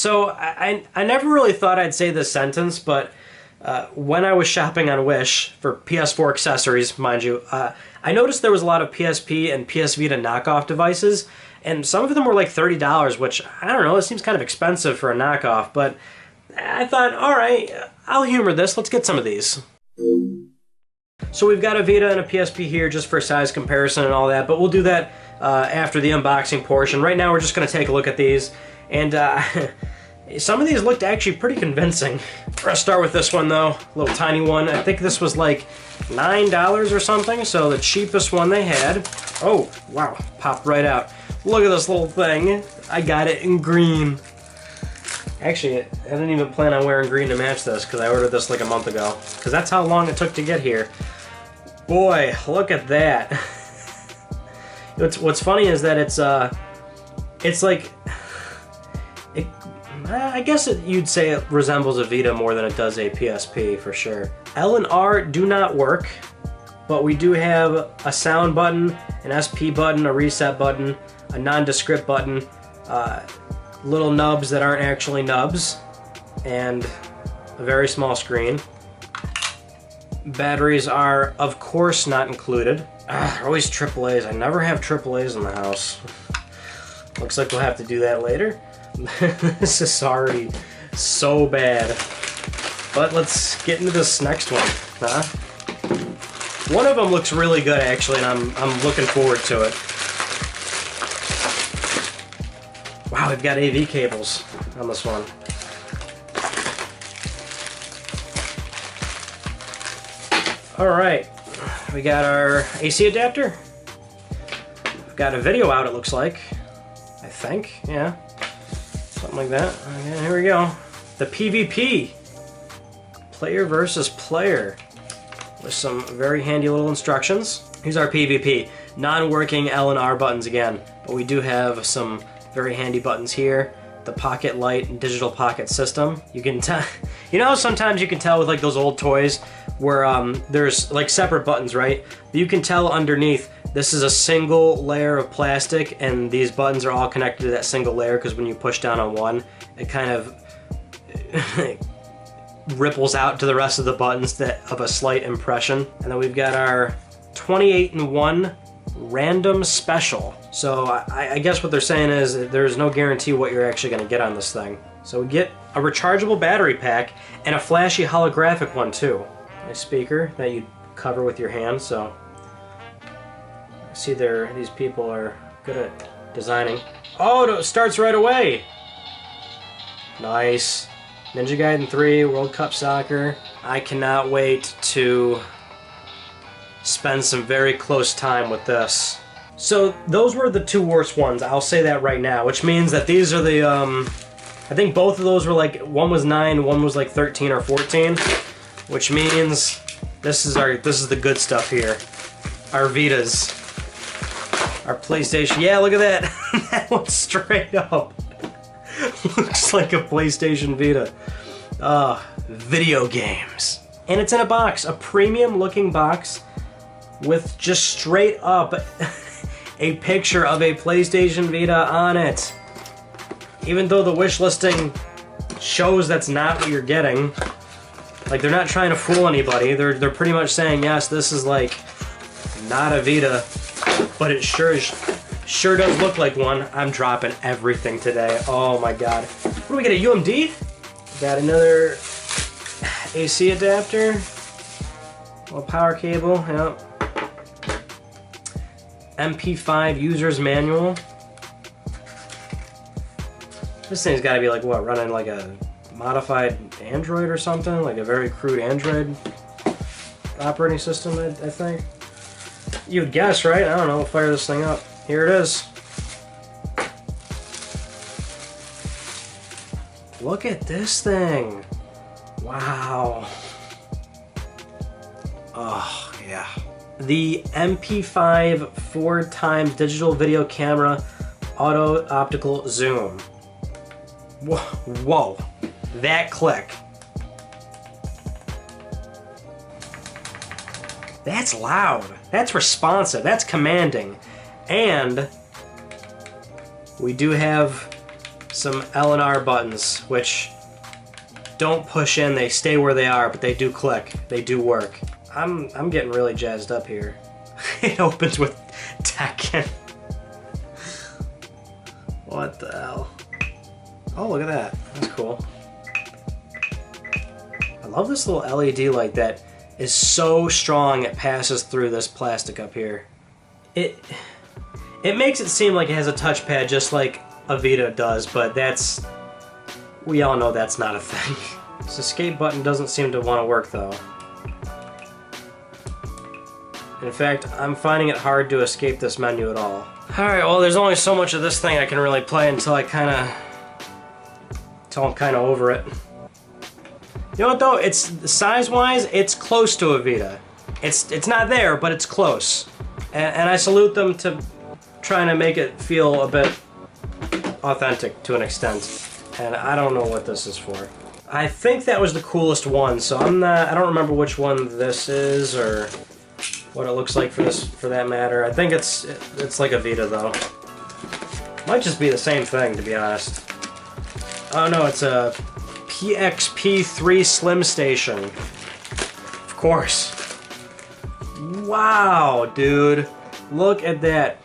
So I never really thought I'd say this sentence, but when I was shopping on Wish for PS4 accessories, mind you, I noticed there was a lot of PSP and PS Vita knockoff devices, and some of them were like $30, which, I don't know, it seems kind of expensive for a knockoff, but I thought, alright, I'll humor this, let's get some of these. So we've got a Vita and a PSP here just for size comparison and all that, but we'll do that after the unboxing portion. Right now we're just going to take a look at these, and some of these looked actually pretty convincing. We're going to start with this one though, a little tiny one. I think this was like $9 or something, so the cheapest one they had. Oh, wow, popped right out. Look at this little thing. I got it in green. Actually, I didn't even plan on wearing green to match this because I ordered this like a month ago. Because that's how long it took to get here. Boy, look at that. What's funny is that it's like, I guess you'd say it resembles a Vita more than it does a PSP for sure. L and R do not work, but we do have a sound button, an SP button, a reset button, a nondescript button, little nubs that aren't actually nubs, and a very small screen. Batteries are, of course, not included. They're always AAAs. I never have AAAs in the house. Looks like we'll have to do that later. This is already so bad. But let's get into this next one, huh? One of them looks really good, actually, and I'm looking forward to it. Wow, we've got AV cables on this one. Alright, we got our AC adapter. We've got a video out, it looks like. I think, yeah. Something like that. Okay, here we go. The PvP. Player versus player. With some very handy little instructions. Here's our PvP. Non-working L and R buttons again, but we do have some very handy buttons here. The pocket light and digital pocket system. You can tell, you know how sometimes you can tell with like those old toys where there's like separate buttons, right? But you can tell underneath this is a single layer of plastic and these buttons are all connected to that single layer because when you push down on one, it kind of ripples out to the rest of the buttons of a slight impression. And then we've got our 28-in-1 random special. So I guess what they're saying is there's no guarantee what you're actually going to get on this thing. So we get a rechargeable battery pack and a flashy holographic one too. Nice speaker that you cover with your hand. So I see these people are good at designing. Oh, it starts right away. Nice. Ninja Gaiden 3, World Cup Soccer. I cannot wait to spend some very close time with this. So those were the two worst ones, I'll say that right now, which means that these are the, I think both of those were like, one was 9, one was like 13 or 14, which means this is the good stuff here. Our Vitas. Our PlayStation, yeah, look at that. That one's straight up. Looks like a PlayStation Vita. Video games. And it's in a box, a premium looking box with just straight up a picture of a PlayStation Vita on it. Even though the wish listing shows that's not what you're getting. Like, they're not trying to fool anybody. They're pretty much saying, yes, this is like not a Vita, but it sure does look like one. I'm dropping everything today. Oh my god. What do we get, a UMD? Got another AC adapter. Little power cable, yep. MP5 user's manual. This thing's gotta be like, what, running like a modified Android or something? Like a very crude Android operating system, I think. You'd guess, right? I don't know, we'll fire this thing up. Here it is. Look at this thing. Wow. Oh, yeah. The MP5 4x digital video camera auto optical zoom. Whoa. That click. That's loud. That's responsive. That's commanding. And we do have some L and R buttons, which don't push in, they stay where they are, but they do click, they do work. I'm getting really jazzed up here. It opens with Tekken. What the hell? Oh, look at that. That's cool. I love this little LED light that is so strong it passes through this plastic up here. It makes it seem like it has a touchpad just like a Vita does, but we all know that's not a thing. This escape button doesn't seem to want to work though. In fact, I'm finding it hard to escape this menu at all. Alright, well there's only so much of this thing I can really play until I'm kinda over it. You know what though? It's size-wise, it's close to a Vita. It's not there, but it's close. And I salute them to trying to make it feel a bit authentic to an extent. And I don't know what this is for. I think that was the coolest one, so I don't remember which one this is or what it looks like for that matter. I think it's like a Vita though. Might just be the same thing, to be honest. Oh no, it's a PXP3 Slim Station. Of course. Wow, dude. Look at that.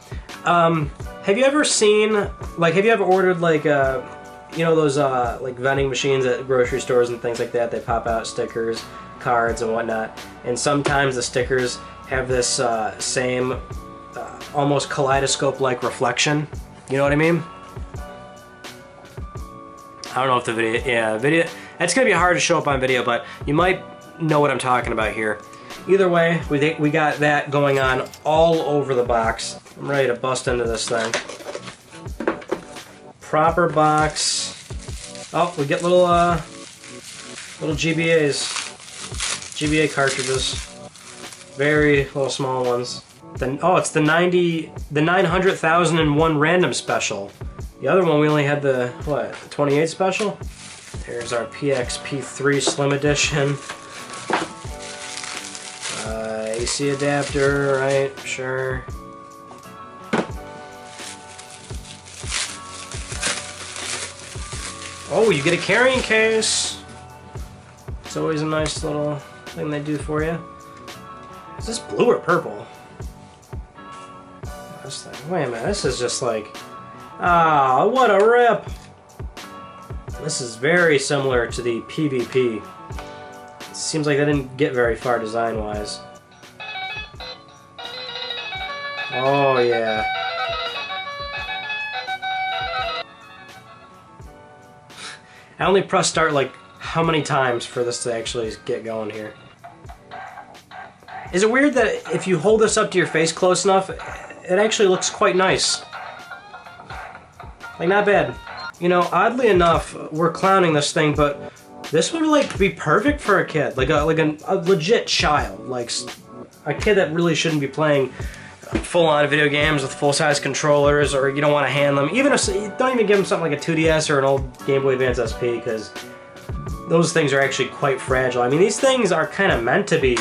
Have you ever seen, like, have you ever ordered, like, you know those, like, vending machines at grocery stores and things like that? They pop out stickers, cards, and whatnot. And sometimes the stickers have this same, almost kaleidoscope-like reflection. You know what I mean? I don't know if the video, it's gonna be hard to show up on video, but you might know what I'm talking about here. Either way, we got that going on all over the box. I'm ready to bust into this thing. Proper box. Oh, we get little GBAs, GBA cartridges. Very little small ones. Then oh, it's the 900,001 random special. The other one we only had the what? The 28 special. There's our PXP3 Slim Edition. AC adapter, right? Sure. Oh, you get a carrying case. It's always a nice little thing they do for you. Is this blue or purple? This thing. Wait a minute. This is just like, ah, what a rip. This is very similar to the PvP. It seems like they didn't get very far design-wise. Oh, yeah. I only press start like how many times for this to actually get going here? Is it weird that if you hold this up to your face close enough, it actually looks quite nice? Like, not bad. You know, oddly enough, we're clowning this thing, but this would like be perfect for a kid, like a legit child, like a kid that really shouldn't be playing full-on video games with full-size controllers, or you don't want to hand them. Even if don't even give them something like a 2DS or an old Game Boy Advance SP, because those things are actually quite fragile. I mean, these things are kind of meant to be,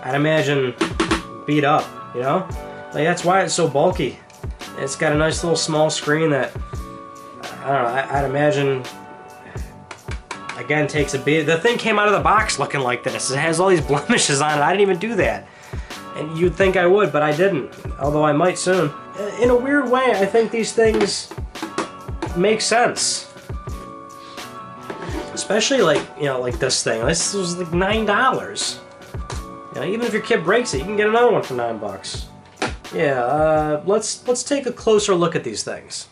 I'd imagine, beat up. You know, like that's why it's so bulky. It's got a nice little small screen that I don't know. I'd imagine. Again, takes a beat. The thing came out of the box looking like this. It has all these blemishes on it. I didn't even do that. And you'd think I would, but I didn't. Although I might soon. In a weird way, I think these things make sense. Especially like, you know, like this thing. This was like $9. You know, even if your kid breaks it, you can get another one for $9. Yeah, let's take a closer look at these things.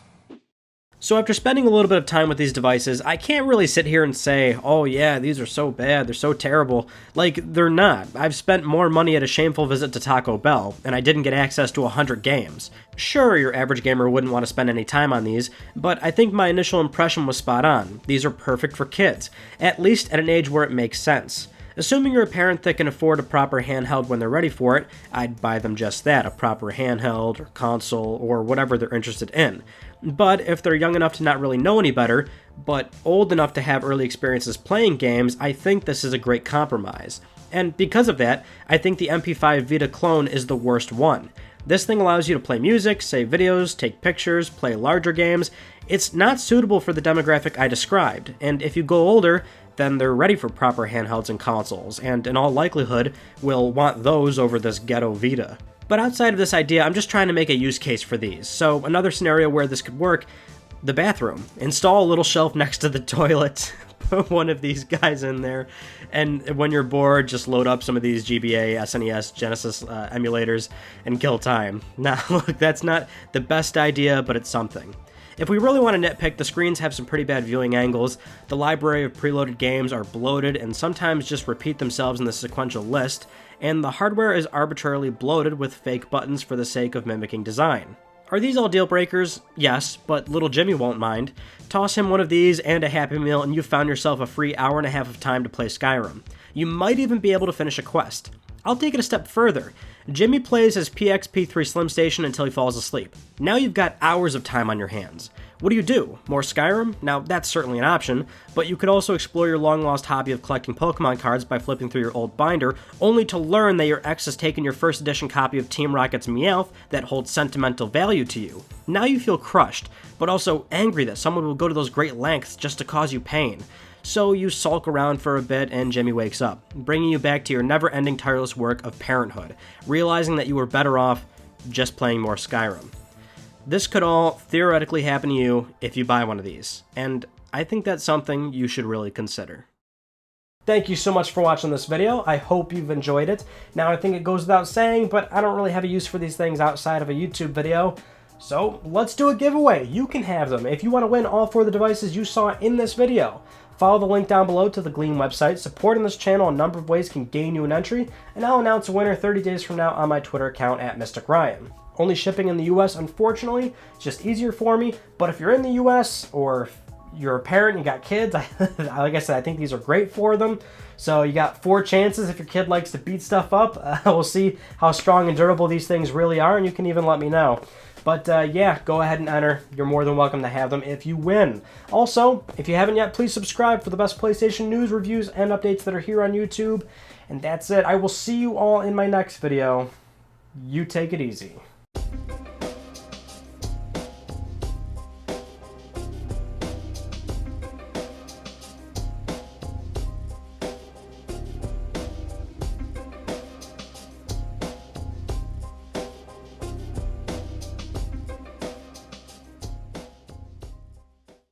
So after spending a little bit of time with these devices, I can't really sit here and say, oh yeah, these are so bad, they're so terrible. Like, they're not. I've spent more money at a shameful visit to Taco Bell, and I didn't get access to 100 games. Sure, your average gamer wouldn't want to spend any time on these, but I think my initial impression was spot on. These are perfect for kids, at least at an age where it makes sense. Assuming you're a parent that can afford a proper handheld when they're ready for it, I'd buy them just that, a proper handheld or console or whatever they're interested in. But if they're young enough to not really know any better, but old enough to have early experiences playing games, I think this is a great compromise. And because of that, I think the MP5 Vita clone is the worst one. This thing allows you to play music, save videos, take pictures, play larger games, It's not suitable for the demographic I described, and if you go older, then they're ready for proper handhelds and consoles, and in all likelihood will want those over this ghetto Vita. But outside of this idea, I'm just trying to make a use case for these. So another scenario where this could work, the bathroom. Install a little shelf next to the toilet, put one of these guys in there, and when you're bored, just load up some of these GBA, SNES, Genesis emulators, and kill time. Now, look, that's not the best idea, but it's something. If we really want to nitpick, the screens have some pretty bad viewing angles, the library of preloaded games are bloated and sometimes just repeat themselves in the sequential list, and the hardware is arbitrarily bloated with fake buttons for the sake of mimicking design. Are these all deal breakers? Yes, but little Jimmy won't mind. Toss him one of these and a Happy Meal and you've found yourself a free hour and a half of time to play Skyrim. You might even be able to finish a quest. I'll take it a step further. Jimmy plays his PXP3 Slim Station until he falls asleep. Now you've got hours of time on your hands. What do? More Skyrim? Now that's certainly an option, but you could also explore your long-lost hobby of collecting Pokemon cards by flipping through your old binder, only to learn that your ex has taken your first edition copy of Team Rocket's Meowth that holds sentimental value to you. Now you feel crushed, but also angry that someone will go to those great lengths just to cause you pain. So you sulk around for a bit and Jimmy wakes up, bringing you back to your never-ending tireless work of parenthood, realizing that you were better off just playing more Skyrim. This could all theoretically happen to you if you buy one of these, and I think that's something you should really consider. Thank you so much for watching this video. I hope you've enjoyed it. Now I think it goes without saying, but I don't really have a use for these things outside of a YouTube video. So let's do a giveaway. You can have them if you want to win all 4 of the devices you saw in this video. Follow the link down below to the Gleam website. Supporting this channel a number of ways can gain you an entry, and I'll announce a winner 30 days from now on my Twitter account at Mystic Ryan. Only shipping in the US, unfortunately. It's just easier for me, but if you're in the US or you're a parent and you got kids, like I said, I think these are great for them. So you got 4 chances if your kid likes to beat stuff up. We'll see how strong and durable these things really are, and you can even let me know. But yeah, go ahead and enter. You're more than welcome to have them if you win. Also, if you haven't yet, please subscribe for the best PlayStation news, reviews, and updates that are here on YouTube. And that's it. I will see you all in my next video. You take it easy.